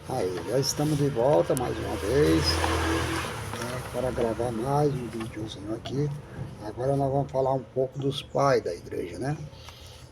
Aí, já estamos de volta mais uma vez, né, para gravar mais um videozinho aqui. Agora nós vamos falar um pouco dos pais da igreja, né?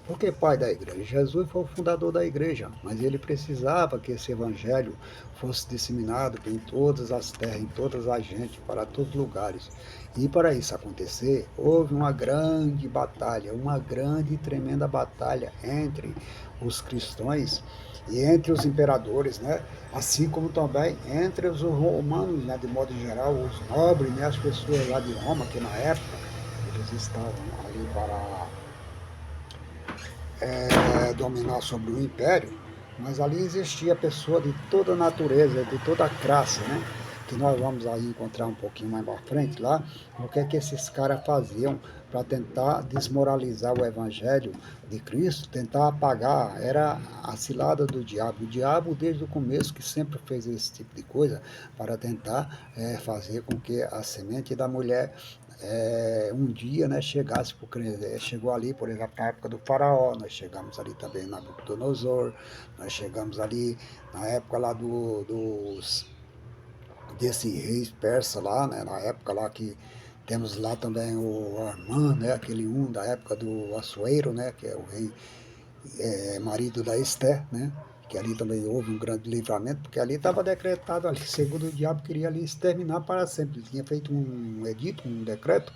Por que pai da igreja? Jesus foi o fundador da igreja, mas ele precisava que esse evangelho fosse disseminado em todas as terras, em todas as gentes, para todos os lugares. E para isso acontecer, houve uma grande batalha, uma grande e tremenda batalha entre os cristãos e entre os imperadores, né? Assim como também entre os romanos, né? De modo geral, os nobres, né? As pessoas lá de Roma, que na época eles estavam ali para dominar sobre o império, mas ali existia pessoa de toda natureza, de toda classe, né? Que nós vamos aí encontrar um pouquinho mais para frente lá, o que é que esses caras faziam para tentar desmoralizar o evangelho de Cristo, tentar apagar, era a cilada do diabo. O diabo, desde o começo, que sempre fez esse tipo de coisa para tentar fazer com que a semente da mulher um dia, né, chegasse, porque chegou ali, por exemplo, na época do faraó, nós chegamos ali também na Nabucodonosor, nós chegamos ali na época lá desse reis persa lá, né, na época lá que temos lá também o Armã, né, aquele da época do Assuero, né, que é o rei marido da Esté, né, que ali também houve um grande livramento, porque ali estava decretado ali, segundo o diabo queria ali exterminar para sempre. Ele tinha feito um edito, um decreto,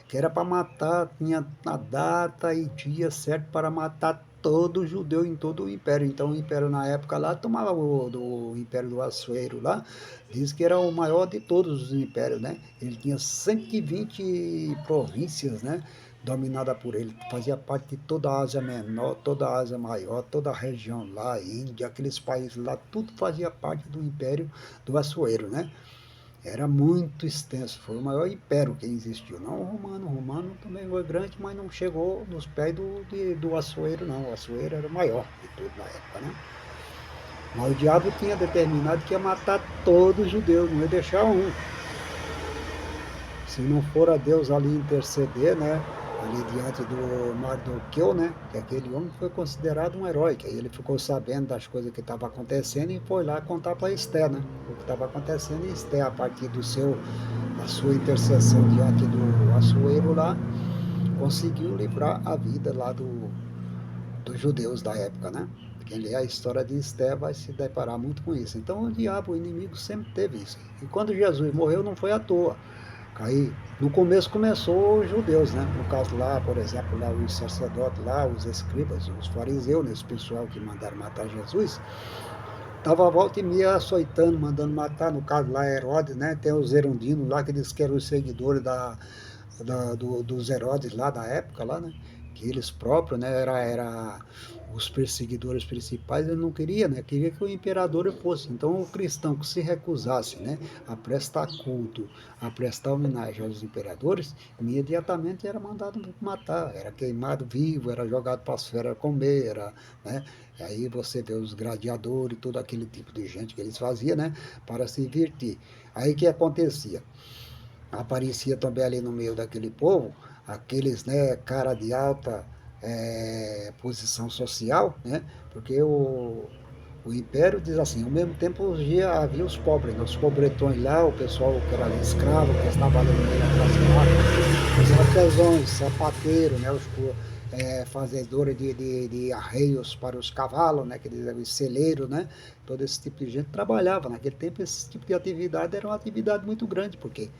que era para matar, tinha a data e dia certo para matar todo judeu em todo o império. Então o império na época lá tomava do império do Assuero lá, diz que era o maior de todos os impérios, né? Ele tinha 120 províncias, né? Dominada por ele, fazia parte de toda a Ásia Menor, toda a Ásia Maior, toda a região lá, Índia, aqueles países lá, tudo fazia parte do império do Assuero, né? Era muito extenso, foi o maior império que existiu. Não o romano também foi grande, mas não chegou nos pés do Assuero, não. O Assuero era o maior de tudo na época, né? Mas o diabo tinha determinado que ia matar todos os judeus, não ia deixar um. Se não for a Deus ali interceder, né? Ali diante do Mardoqueu, né? Que aquele homem foi considerado um herói, que aí ele ficou sabendo das coisas que estavam acontecendo e foi lá contar para Esté, né? O que estava acontecendo e Esté, a partir da sua intercessão diante do Assuero lá, conseguiu livrar a vida lá dos judeus da época, né? Quem lê a história de Esté vai se deparar muito com isso. Então o diabo, o inimigo, sempre teve isso. E quando Jesus morreu, não foi à toa. Aí, no começo começou os judeus, né? No caso lá, por exemplo, lá os sacerdotes lá, os escribas, os fariseus, né? Esse pessoal que mandaram matar Jesus, tava a volta e meia açoitando, mandando matar, no caso lá Herodes, né? Tem os Herondinos lá, que eles que eram os seguidores dos Herodes lá da época lá, né? Que eles próprios, né? Era os perseguidores principais, ele não queria, né? Queria que o imperador fosse. Então o cristão que se recusasse, né? A prestar culto, a prestar homenagem aos imperadores, imediatamente era mandado matar, era queimado vivo, era jogado para as feras comer, era, né? Aí você vê os gladiadores, todo aquele tipo de gente que eles faziam, né? Para se divertir. Aí o que acontecia? Aparecia também ali no meio daquele povo, aqueles, né, cara de alta posição social, né, porque o império diz assim, ao mesmo tempo havia os pobres, né, os pobretões lá, o pessoal que era ali escravo, que estava ali no meio da classe baixa, os artesãos, sapateiros, né, fazedores de arreios para os cavalos, né, que eles eram os celeiros, né, todo esse tipo de gente trabalhava. Naquele tempo esse tipo de atividade era uma atividade muito grande, porque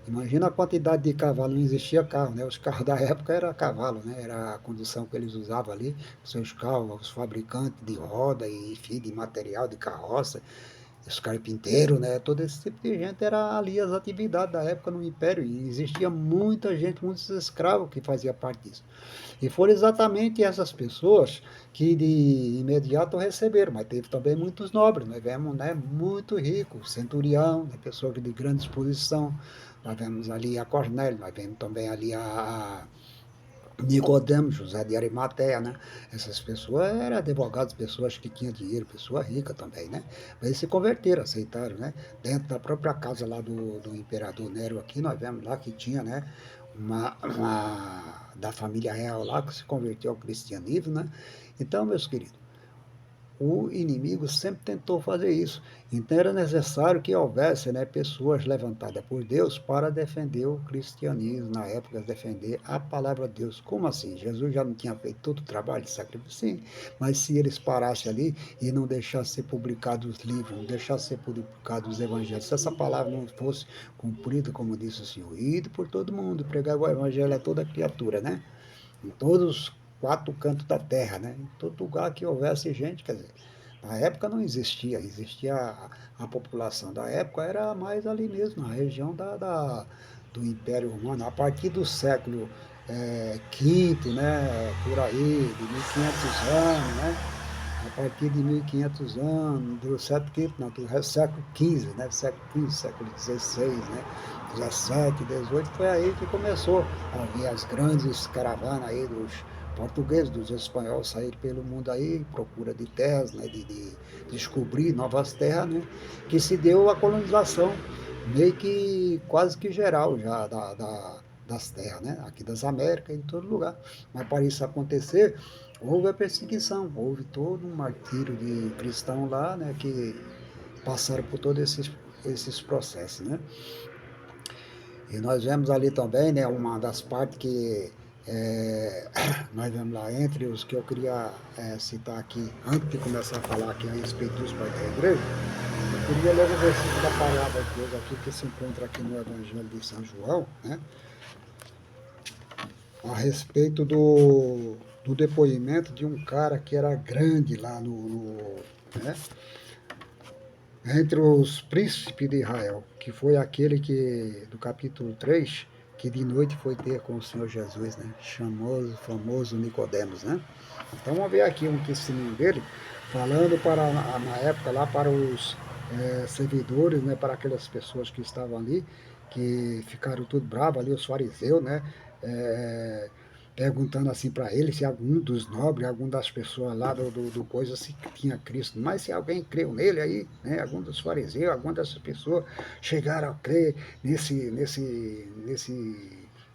imagina a quantidade de cavalo, não existia carro, né? Os carros da época era cavalo, né? Era a condição que eles usavam ali, seus carros, os fabricantes de roda e enfim, de material, de carroça, os carpinteiros, né? Todo esse tipo de gente era ali as atividades da época no Império e existia muita gente, muitos escravos que fazia parte disso. E foram exatamente essas pessoas que de imediato receberam, mas teve também muitos nobres, nós vemos, né, muito ricos, centurião, né, pessoas de grande exposição, nós vemos ali a Cornélio, nós vemos também ali a Nicodemos, José de Arimateia, né? Essas pessoas eram advogados, pessoas que tinham dinheiro, pessoas ricas também, né? Mas eles se converteram, aceitaram, né? Dentro da própria casa lá do imperador Nero aqui, nós vemos lá que tinha, né? Da família real lá que se converteu ao cristianismo, né? Então, meus queridos, o inimigo sempre tentou fazer isso. Então era necessário que houvesse, né, pessoas levantadas por Deus para defender o cristianismo, na época, defender a palavra de Deus. Como assim? Jesus já não tinha feito todo o trabalho de sacrifício? Sim, mas se eles parassem ali e não deixassem ser publicados os livros, não deixassem ser publicados os evangelhos, se essa palavra não fosse cumprida, como disse o Senhor, ide por todo mundo, pregar o evangelho a toda criatura, né? Em todos os quatro cantos da terra, né? Em todo lugar que houvesse gente, quer dizer, na época não existia, existia a população da época, era mais ali mesmo, na região do Império Romano, a partir do século V, né, por aí, de 1500 anos, né, a partir de 1500 anos, do século V, não, do século XV, né, século XV, século XVI, né, 17, 18, foi aí que começou a vir as grandes caravanas aí dos portugueses, dos espanhóis saírem pelo mundo aí, em procura de terras, né, de descobrir novas terras, né, que se deu a colonização meio que quase que geral já das terras, né, aqui das Américas, em todo lugar. Mas para isso acontecer, houve a perseguição, houve todo um martírio de cristãos lá, né, que passaram por todos esses processos, né. E nós vemos ali também, né, uma das partes que nós vemos lá, entre os que eu queria citar aqui, antes de começar a falar aqui a respeito dos pais da igreja, eu queria ler o versículo da palavra de Deus aqui, que se encontra aqui no Evangelho de São João, né, a respeito do depoimento de um cara que era grande lá né, entre os príncipes de Israel, que foi aquele que, do capítulo 3, que de noite foi ter com o Senhor Jesus, né? Chamou o famoso Nicodemos, né? Então vamos ver aqui um testemunho dele, falando na época lá para os servidores, né? Para aquelas pessoas que estavam ali, que ficaram tudo bravos ali, os fariseus, né? É, perguntando assim para ele se algum dos nobres, algum das pessoas lá do coisa, se tinha Cristo. Mas se alguém creu nele aí, né, algum dos fariseus, alguma dessas pessoas chegaram a crer nesse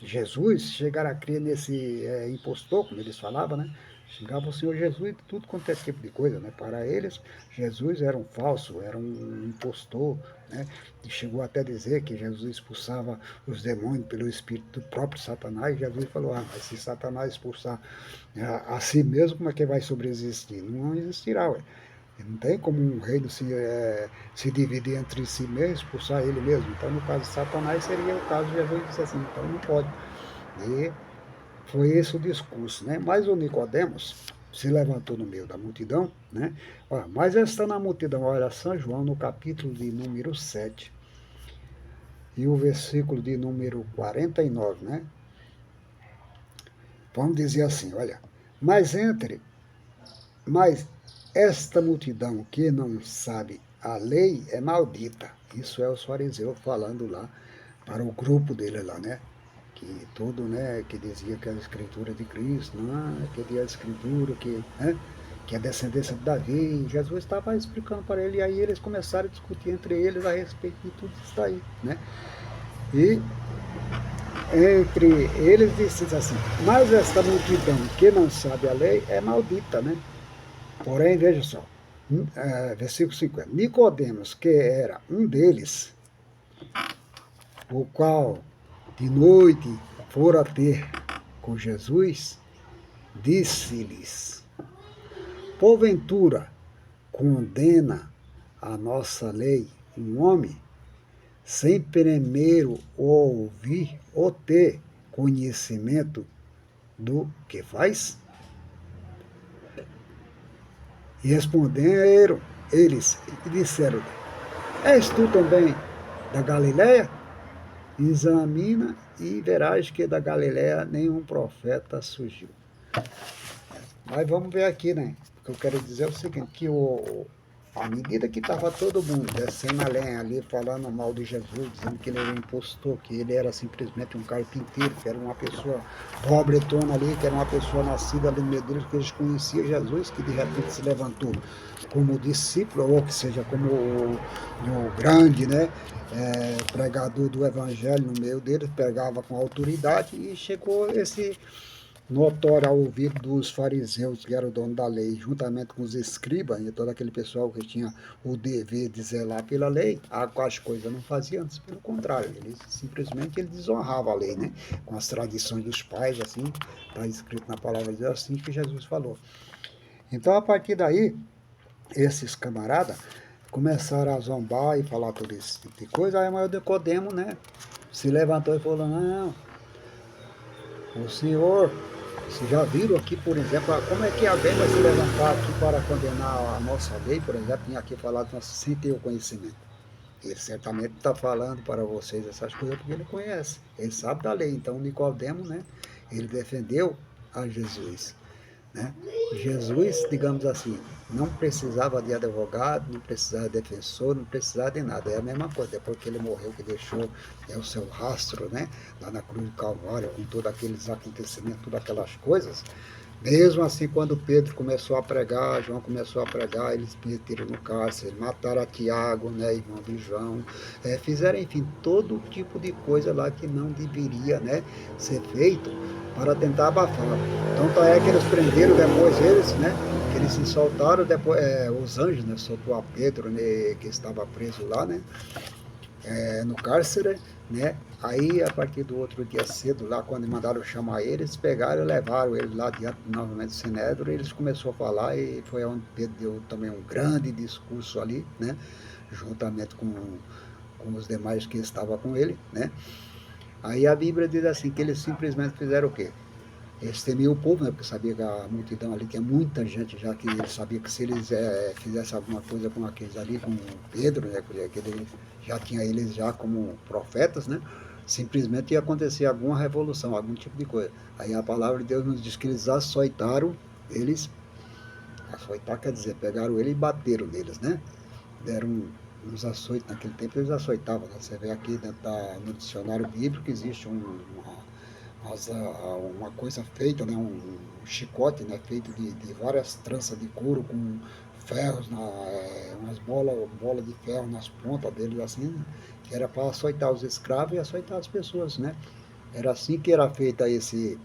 Jesus, chegaram a crer nesse impostor, como eles falavam, né? Xingava o Senhor Jesus de tudo quanto é tipo de coisa, né? Para eles, Jesus era um falso, era um impostor, né? E chegou até a dizer que Jesus expulsava os demônios pelo espírito do próprio Satanás. Jesus falou, mas se Satanás expulsar a si mesmo, como é que vai sobreexistir? Não existirá, ué. Não tem como um reino se dividir entre si mesmo, expulsar ele mesmo. Então, no caso de Satanás, seria o caso de Jesus disse assim, então não pode. E foi esse o discurso, né? Mas o Nicodemos se levantou no meio da multidão, né? Mas está na multidão, olha, São João no capítulo de número 7 e o versículo de número 49, né? Vamos dizer assim, olha, mas mas esta multidão que não sabe a lei é maldita. Isso é os fariseus falando lá para o grupo dele lá, né? Que tudo, né, que dizia que a escritura de Cristo, não, que é a escritura, né, que é descendência de Davi. Jesus estava explicando para ele, e aí eles começaram a discutir entre eles a respeito de tudo isso aí, né? E entre eles disse assim, mas esta multidão que não sabe a lei é maldita, né? Porém, veja só, versículo 50, Nicodemos, que era um deles, o qual de noite fora ter com Jesus, disse-lhes, porventura condena a nossa lei um homem sem primeiro ouvir ou ter conhecimento do que faz? E responderam eles e disseram, és tu também da Galileia? Examina e verás que da Galileia nenhum profeta surgiu. Mas vamos ver aqui, né? O que eu quero dizer é o seguinte, que à medida que estava todo mundo descendo a lenha ali, falando mal de Jesus, dizendo que ele era um impostor, que ele era simplesmente um carpinteiro, que era uma pessoa pobretona ali, que era uma pessoa nascida ali no meio deles, que eles conheciam Jesus, que de repente se levantou como discípulo, ou que seja, como o grande, né, pregador do evangelho no meio deles, pregava com autoridade, e chegou notório ao ouvido dos fariseus, que era o dono da lei, juntamente com os escribas e todo aquele pessoal que tinha o dever de zelar pela lei, as coisas não faziam antes, pelo contrário, eles simplesmente ele desonrava a lei, né? Com as tradições dos pais, assim, está escrito na palavra de Deus, assim que Jesus falou. Então, a partir daí, esses camaradas começaram a zombar e falar todo esse tipo de coisa, aí o Nicodemo, né, se levantou e falou, não, o senhor, vocês já viram aqui, por exemplo, como é que alguém vai se levantar aqui para condenar a nossa lei, por exemplo, tinha aqui falado sem ter o conhecimento. Ele certamente está falando para vocês essas coisas porque ele conhece, ele sabe da lei. Então, Nicodemo, né, ele defendeu a Jesus. Né? Jesus, digamos assim, não precisava de advogado, não precisava de defensor, não precisava de nada. É a mesma coisa, depois que ele morreu, que deixou o seu rastro, né, lá na cruz do Calvário, com todos aqueles acontecimentos, todas aquelas coisas. Mesmo assim, quando Pedro começou a pregar, João começou a pregar, eles meteram no cárcere, mataram a Tiago, né, irmão de João, fizeram, enfim, todo tipo de coisa lá que não deveria, né, ser feito para tentar abafar. Então, tá é que eles prenderam depois eles, né, que eles se soltaram, depois, os anjos, né, soltou a Pedro, né, que estava preso lá, né, no cárcere, né? Aí, a partir do outro dia cedo, lá quando mandaram chamar eles, pegaram e levaram ele lá diante novamente do Sinédrio, e eles começaram a falar, e foi onde Pedro deu também um grande discurso ali, né? Juntamente com os demais que estavam com ele, né? Aí a Bíblia diz assim, que eles simplesmente fizeram o quê? Eles temiam o povo, né, porque sabia que a multidão ali tinha muita gente, já que eles sabiam que se eles fizessem alguma coisa com aqueles ali, com Pedro, né, que ele já tinha eles já como profetas, né, simplesmente ia acontecer alguma revolução, algum tipo de coisa. Aí a palavra de Deus nos diz que eles açoitaram, açoitar quer dizer, pegaram ele e bateram neles, né, deram uns açoites, naquele tempo eles açoitavam, né? Você vê aqui no dicionário bíblico existe uma coisa feita, né, um chicote, né, feito de várias tranças de couro com ferros, umas bola de ferro nas pontas deles, assim, né, que era para açoitar os escravos e açoitar as pessoas, né? Era assim que era feito esse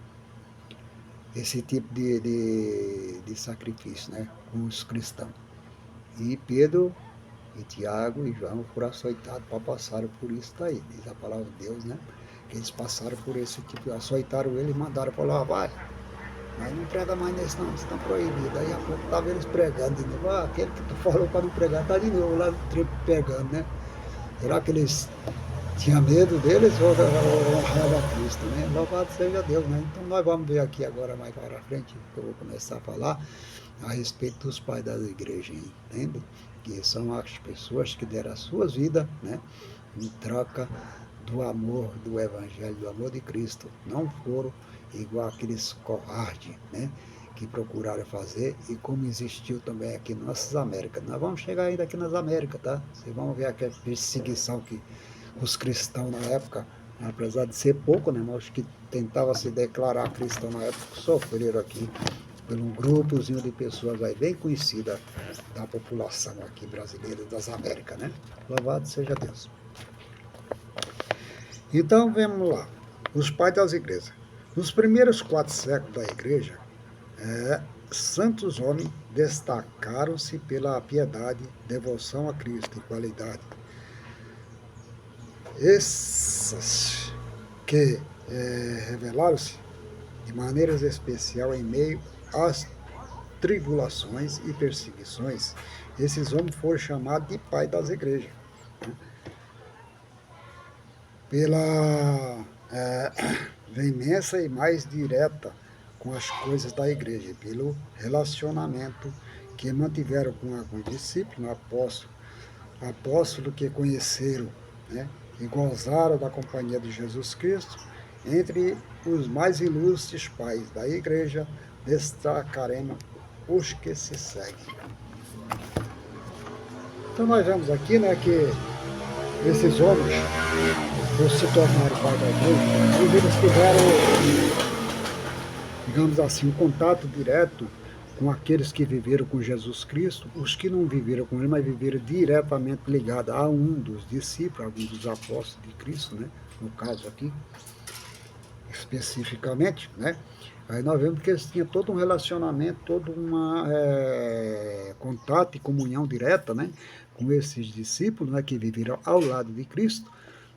tipo de sacrifício, né, com os cristãos. E Pedro e Tiago e João foram açoitados para passar por isso daí, diz a palavra de Deus, né? Que eles passaram por esse tipo, açoitaram ele e mandaram para lá, vai, mas não prega mais nesse não, estão proibidos. Aí a pouco estava eles pregando de novo, aquele que tu falou para não pregar, está de novo lá no tribo pregando, né? Será que eles tinham medo deles ou honravam a Cristo, né? Louvado seja Deus, né? Então nós vamos ver aqui agora mais para frente, que eu vou começar a falar a respeito dos pais das igrejas, entende? Que são as pessoas que deram as suas vidas, né? Em troca do amor do Evangelho, do amor de Cristo. Não foram igual aqueles covardes, né? Que procuraram fazer e como existiu também aqui nas nossas Américas. Nós vamos chegar ainda aqui nas Américas, tá? Vocês vão ver aquela perseguição que os cristãos na época, apesar de ser pouco, né? Mas os que tentavam se declarar cristão na época sofreram aqui por um grupozinho de pessoas aí bem conhecida da população aqui brasileira das Américas, né? Louvado seja Deus. Então, vamos lá. Os pais das igrejas. Nos primeiros 4 séculos da igreja, santos homens destacaram-se pela piedade, devoção a Cristo e qualidade. Esses que revelaram-se de maneiras especial em meio às tribulações e perseguições, esses homens foram chamados de pai das igrejas. Pela veemência e mais direta com as coisas da igreja, pelo relacionamento que mantiveram com alguns discípulos, apóstolos que conheceram, né, e gozaram da companhia de Jesus Cristo. Entre os mais ilustres pais da igreja, destacaremos os que se seguem. Então nós vemos aqui, né, que esses homens, por se tornarem pai da igreja, eles tiveram, digamos assim, um contato direto com aqueles que viveram com Jesus Cristo, os que não viveram com ele, mas viveram diretamente ligados a um dos discípulos, a um dos apóstolos de Cristo, né, no caso aqui, especificamente, né, Aí nós vemos que eles tinham todo um relacionamento, todo uma contato e comunhão direta, né, com esses discípulos, né, que viveram ao lado de Cristo.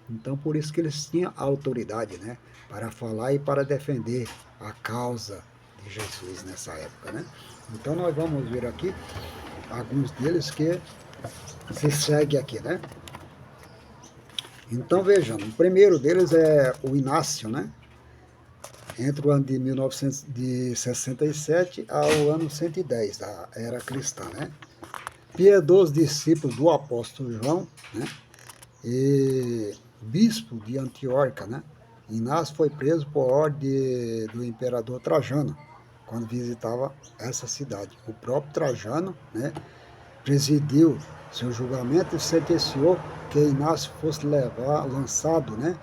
Então, por isso que eles tinham autoridade, né, para falar e para defender a causa de Jesus nessa época, né. Então, nós vamos ver aqui alguns deles que se segue aqui, né. Então, vejamos, o primeiro deles é o Inácio, né, entre o ano de 1967 ao ano 110 da era cristã, né. Piedoso discípulo do apóstolo João, né, e bispo de Antioquia, né. Inácio foi preso por ordem do imperador Trajano, quando visitava essa cidade. O próprio Trajano, né, presidiu seu julgamento e sentenciou que Inácio fosse lançado, né,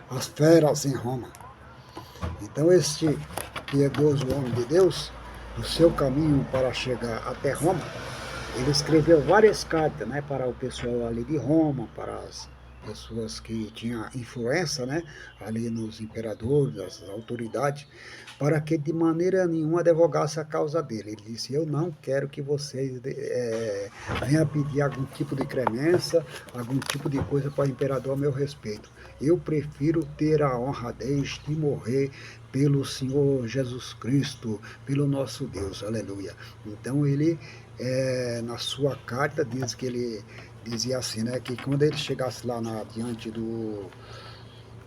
às feras em Roma. Então, este piedoso homem de Deus, no seu caminho para chegar até Roma, ele escreveu várias cartas, né, para o pessoal ali de Roma, para as pessoas que tinham influência, né, ali nos imperadores, as autoridades, para que de maneira nenhuma advogasse a causa dele. Ele disse: eu não quero que vocês venham pedir algum tipo de clemência, algum tipo de coisa para o imperador a meu respeito. Eu prefiro ter a honradez de morrer pelo Senhor Jesus Cristo, pelo nosso Deus, aleluia. Então ele, na sua carta, diz que ele dizia assim, né, que quando ele chegasse lá diante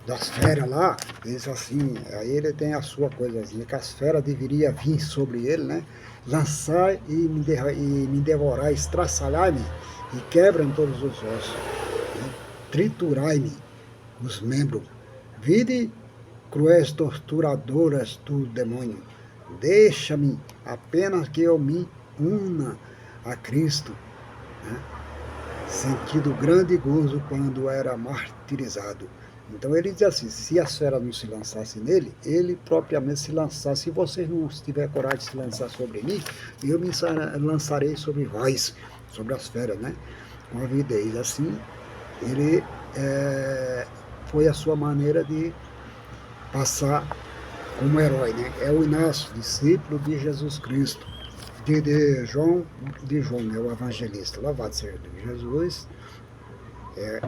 das feras lá, diz assim, aí ele tem a sua coisazinha, que as feras deveriam vir sobre ele, né, lançar e me devorar, estraçalhar-me e quebram todos os ossos, né, triturai-me os membros, vide cruéis torturadoras do demônio, deixa-me apenas que eu me una a Cristo, né? Sentido grande gozo quando era martirizado. Então ele diz assim, se as feras não se lançassem nele, ele propriamente se lançasse. Se vocês não tiverem coragem de se lançar sobre mim, eu me lançarei sobre vós, sobre as feras, né? Com avidez. Assim, ele foi a sua maneira de passar como herói, né? É o Inácio, discípulo de Jesus Cristo, de João, né? O evangelista. Louvado seja Deus. Jesus é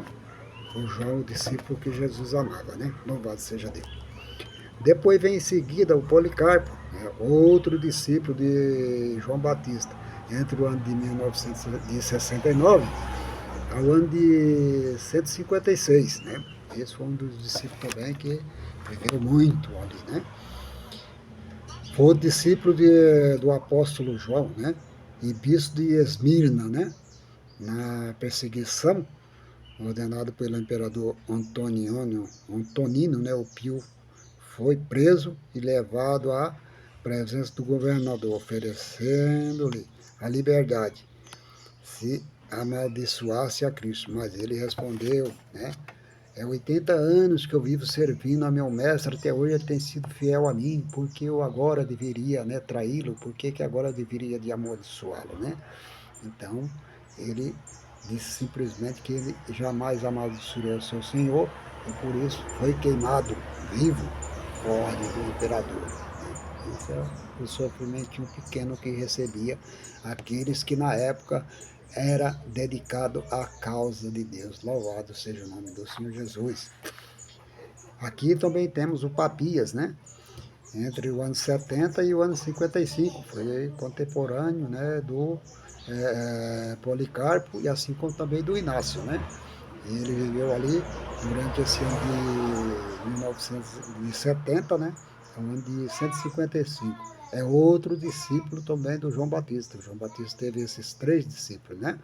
o João, o discípulo que Jesus amava, né? Louvado seja Deus. Depois vem em seguida o Policarpo, né? Outro discípulo de João Batista, entre o ano de 1969 ao ano de 156, né? Esse foi um dos discípulos também que viveu muito ali, né? Foi discípulo do apóstolo João, né? E bispo de Esmirna, né? Na perseguição, ordenado pelo imperador Antonino, né? O Pio, foi preso e levado à presença do governador, oferecendo-lhe a liberdade, se amaldiçoasse a Cristo. Mas ele respondeu, né? É 80 anos que eu vivo servindo a meu mestre, até hoje ele tem sido fiel a mim, porque eu agora deveria, né, traí-lo, porque que agora eu deveria de amaldiçoá-lo, né? Então, ele disse simplesmente que ele jamais amaldiçoou o seu Senhor, e por isso foi queimado vivo por ordem do imperador. Esse é o sofrimento pequeno que recebia aqueles que na época era dedicado à causa de Deus. Louvado seja o nome do Senhor Jesus. Aqui também temos o Papias, né? Entre o ano 70 e o ano 55, foi contemporâneo, né, do Policarpo e assim como também do Inácio, né? Ele viveu ali durante esse ano de 1970, né? É o ano de 155. É outro discípulo também do João Batista. O João Batista teve esses três discípulos, né?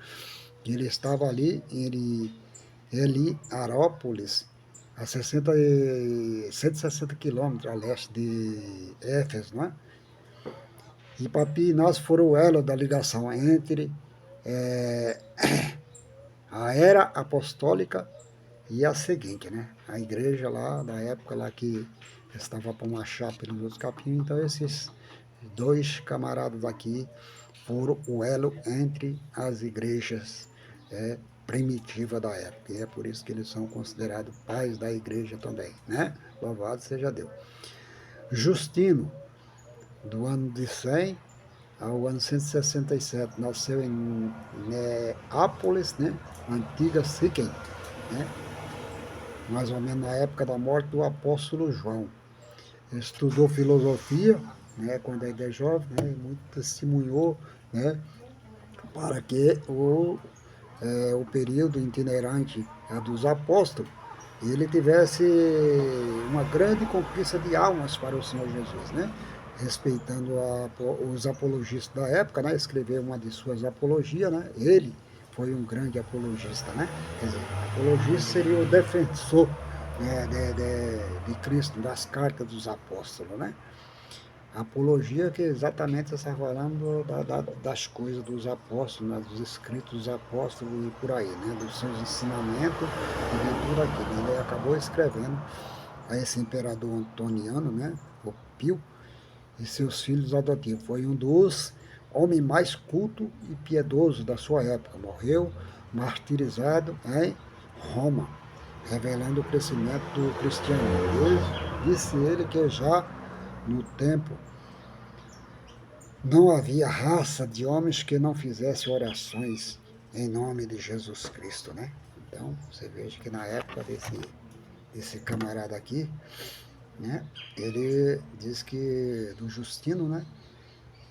Ele estava ali em Arópolis, a 160 quilômetros a leste de Éfeso, né? E Papi e Inácio foram o elo da ligação entre é, a era apostólica e a seguinte, né? A igreja lá, da época lá que estava para marchar pelos outros caminhos, então esses dois camaradas aqui foram o elo entre as igrejas primitivas da época. E é por isso que eles são considerados pais da igreja também, né? Louvado seja Deus. Justino, do ano de 100 ao ano 167. Nasceu em Neápolis, né? Antiga Siquém, né? Mais ou menos na época da morte do apóstolo João. Estudou filosofia, né, quando ainda é jovem, né, e muito testemunhou, né, para que o período itinerante dos apóstolos ele tivesse uma grande conquista de almas para o Senhor Jesus, né? Respeitando os apologistas da época, né? Escreveu uma de suas apologias, né? Ele foi um grande apologista, né? Quer dizer, apologista seria o defensor, né, de Cristo, das cartas dos apóstolos, né? A apologia que exatamente está falando das coisas dos apóstolos, né, dos escritos dos apóstolos e por aí, né, dos seus ensinamentos e de tudo aquilo. Ele acabou escrevendo a esse imperador Antoniano, né, o Pio, e seus filhos adotivos. Foi um dos homens mais culto e piedoso da sua época. Morreu martirizado em Roma, revelando o crescimento do cristianismo. Disse ele que já no tempo não havia raça de homens que não fizesse orações em nome de Jesus Cristo, né? Então, você veja que na época desse camarada aqui, né? Ele diz que, do Justino, né?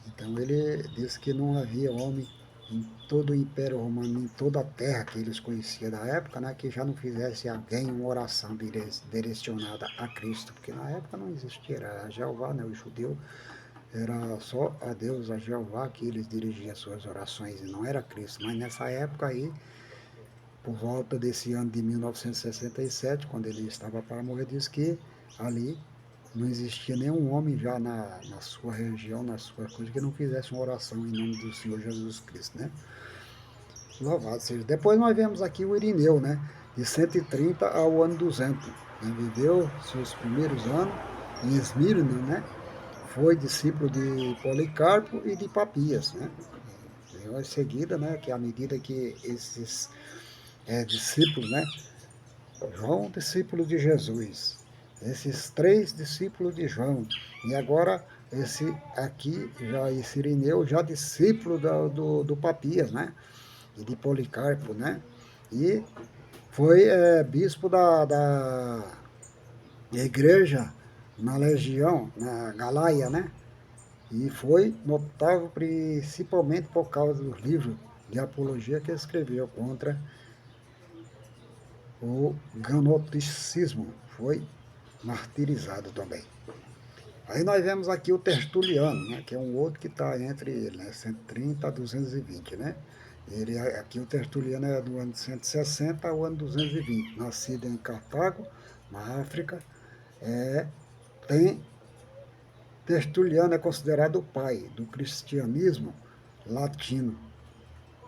Então, ele diz que não havia homem em todo o Império Romano, em toda a terra que eles conheciam da época, né? Que já não fizesse alguém uma oração direcionada a Cristo, porque na época não existia, era Jeová, né? O judeu era só a Deus, a Jeová, que eles dirigiam suas orações e não era Cristo. Mas nessa época aí, por volta desse ano de 1967, quando ele estava para morrer, diz que ali não existia nenhum homem já na sua região, na sua coisa, que não fizesse uma oração em nome do Senhor Jesus Cristo, né? Louvado seja. Depois nós vemos aqui o Irineu, né? De 130 ao ano 200. Né? Viveu seus primeiros anos em Esmirna, né? Foi discípulo de Policarpo e de Papias, né? Em seguida, né, que à medida que esses discípulos, né, João, discípulo de Jesus, esses três discípulos de João, e agora esse aqui, já esse Irineu, já discípulo do Papias, né, e de Policarpo, né, e foi bispo da igreja na Legião, na Galaia, né, e foi notável principalmente por causa dos livros de apologia que escreveu contra o gnosticismo. Foi martirizado também. Aí nós vemos aqui o Tertuliano, né, que é um outro que está entre ele, né, 130 a 220, né? Ele, aqui o Tertuliano é do ano 160 ao ano 220, nascido em Cartago, na África. Tem Tertuliano é considerado o pai do cristianismo latino,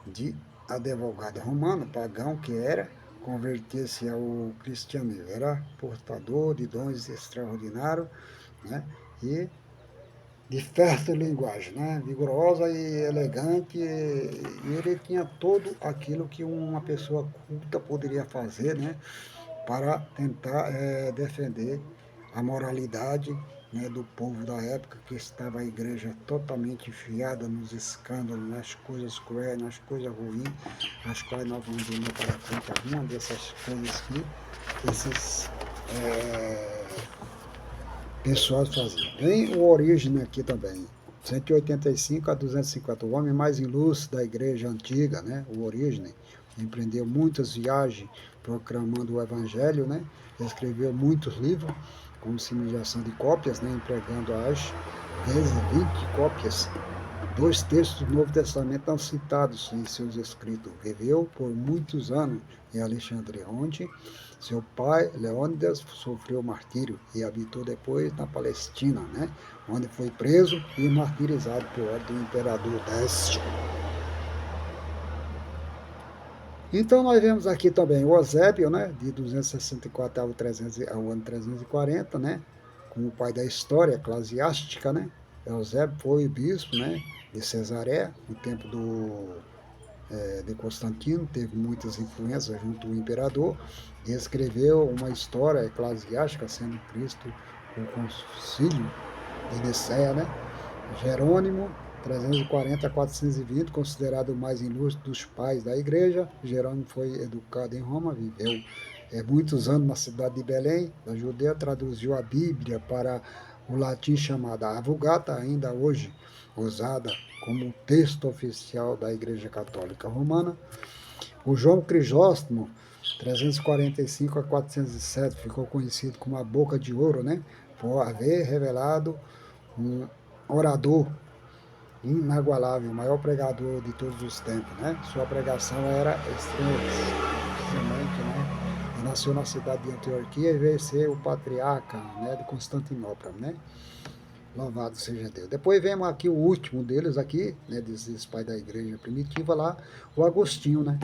de advogado romano, pagão que era, converter-se ao cristianismo. Era portador de dons extraordinários, né? E de fértil linguagem, né? Vigorosa e elegante, e ele tinha tudo aquilo que uma pessoa culta poderia fazer, né? Para tentar defender a moralidade, né, do povo da época, que estava a igreja totalmente enfiada nos escândalos, nas coisas cruéis, nas coisas ruins, as quais nós vamos ver para frente alguma dessas coisas que esses pessoas faziam. Vem o Origem aqui também. 185 a 250, o homem mais ilustre da igreja antiga, né? O Origem empreendeu muitas viagens proclamando o evangelho, né? Escreveu muitos livros com simulação de cópias, né? Empregando as vezes 20 cópias. Dois textos do Novo Testamento estão citados em seus escritos. Viveu por muitos anos em Alexandria, onde seu pai, Leônidas, sofreu martírio e habitou depois na Palestina, né? Onde foi preso e martirizado por ordem do imperador Décio. Então nós vemos aqui também o Eusébio, né, de 264 ao ano 340, né, como o pai da história eclesiástica, né. Eusébio foi bispo, né, de Cesareia, no tempo de Constantino, teve muitas influências junto ao imperador, e escreveu uma história eclesiástica, sendo Cristo o concílio de Nicéia, né, Jerônimo, 340 a 420, considerado o mais ilustre dos pais da igreja. Jerônimo foi educado em Roma, viveu muitos anos na cidade de Belém, da Judeia, traduziu a Bíblia para o latim chamada Vulgata, ainda hoje usada como texto oficial da Igreja Católica Romana. O João Crisóstomo, 345 a 407, ficou conhecido como a Boca de Ouro, né? Por haver revelado um orador inagualável, o maior pregador de todos os tempos, né? Sua pregação era extremamente, né? Ele nasceu na cidade de Antioquia e veio ser o patriarca, né, de Constantinopla, né? Louvado seja Deus. Depois vemos aqui o último deles aqui, né, desses pais da igreja primitiva lá, o Agostinho, né?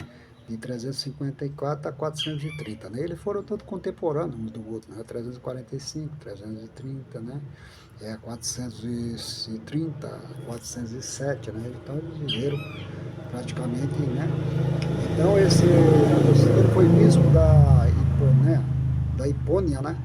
De 354 a 430, né? Eles foram todos contemporâneos um do outro, né? 345, 330, né? 430, 407, né? Então eles viveram praticamente, né? Então esse Agostinho foi bispo da Hipônia, né?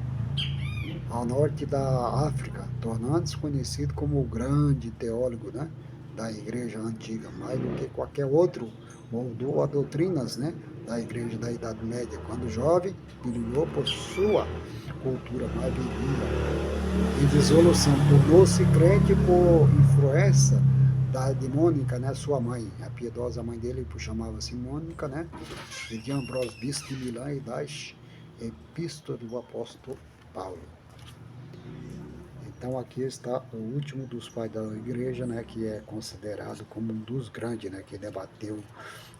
Ao norte da África, tornando-se conhecido como o grande teólogo, né, da igreja antiga, mais do que qualquer outro, moldou a doutrinas, né, da igreja da Idade Média. Quando jovem, brilhou por sua cultura mais vivida em dissolução, tornou-se crente por influência de Mônica, né, sua mãe, a piedosa mãe dele, chamava-se Mônica, né, e de Ambrósio, bispo de Milã e das epístolas do apóstolo Paulo. Então aqui está o último dos pais da igreja, né, que é considerado como um dos grandes, né, que debateu.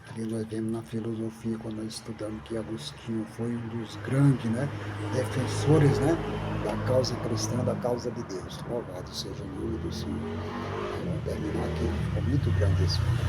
Ali nós vemos na filosofia, quando nós estudamos que Agostinho foi um dos grandes, né, defensores, né, da causa cristã, da causa de Deus. Louvado seja o nome do Senhor. Vamos terminar aqui, ficou muito grande esse filme.